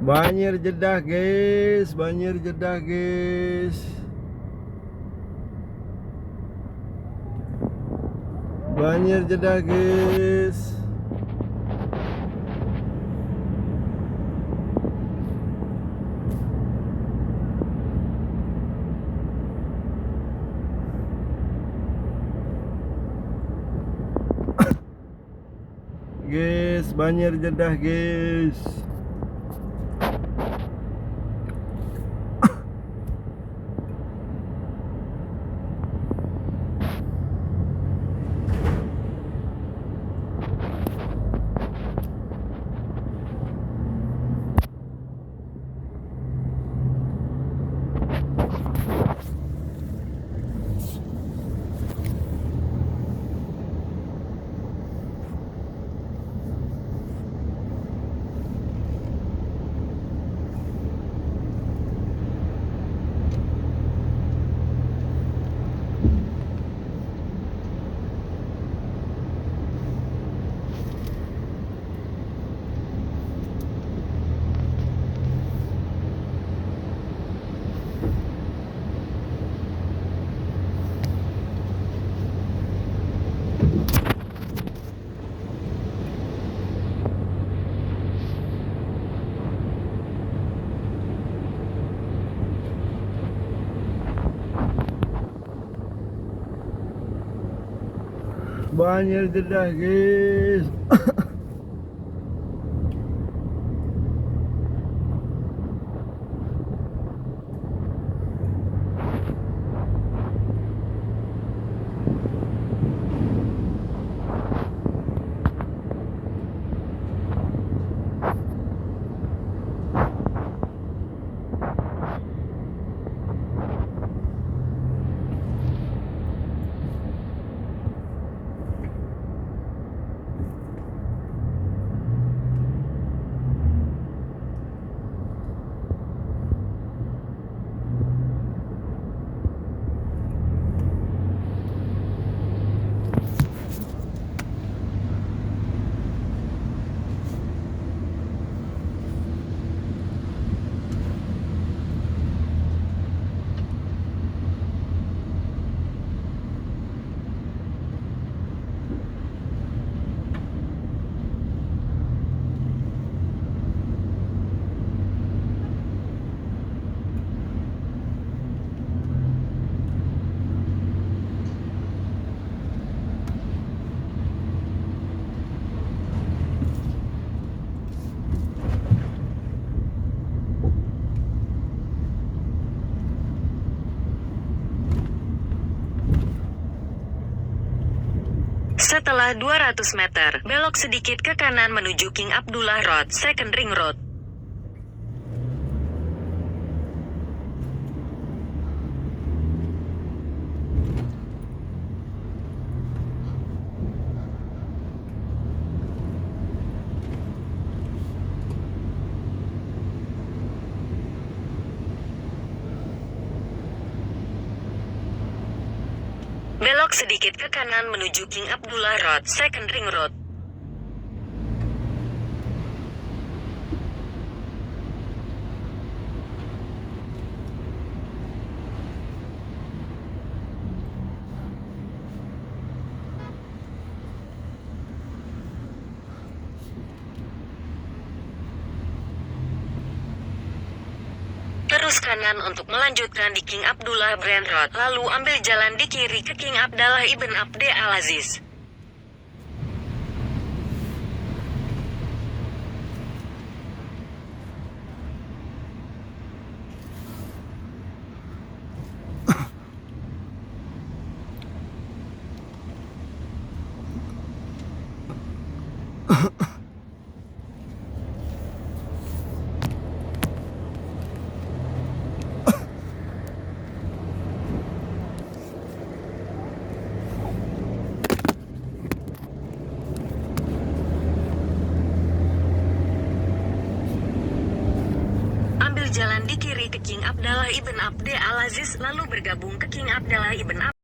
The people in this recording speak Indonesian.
Banjir Jeddah guys, banjir Jeddah guys. Banjir Jeddah guys. Guys, banjir Jeddah guys. Banjir Jeddah guys. Setelah 200 meter, belok sedikit ke kanan menuju King Abdullah Road, Second Ring Road. Belok sedikit ke kanan menuju King Abdullah Road, Second Ring Road. Terus kanan untuk melanjutkan di King Abdullah Brand Road, lalu ambil jalan di kiri ke King Abdallah Ibn Abde Al-Aziz. Jalan di kiri ke King Abdallah Ibn Abde Al-Aziz, lalu bergabung ke King Abdallah Ibn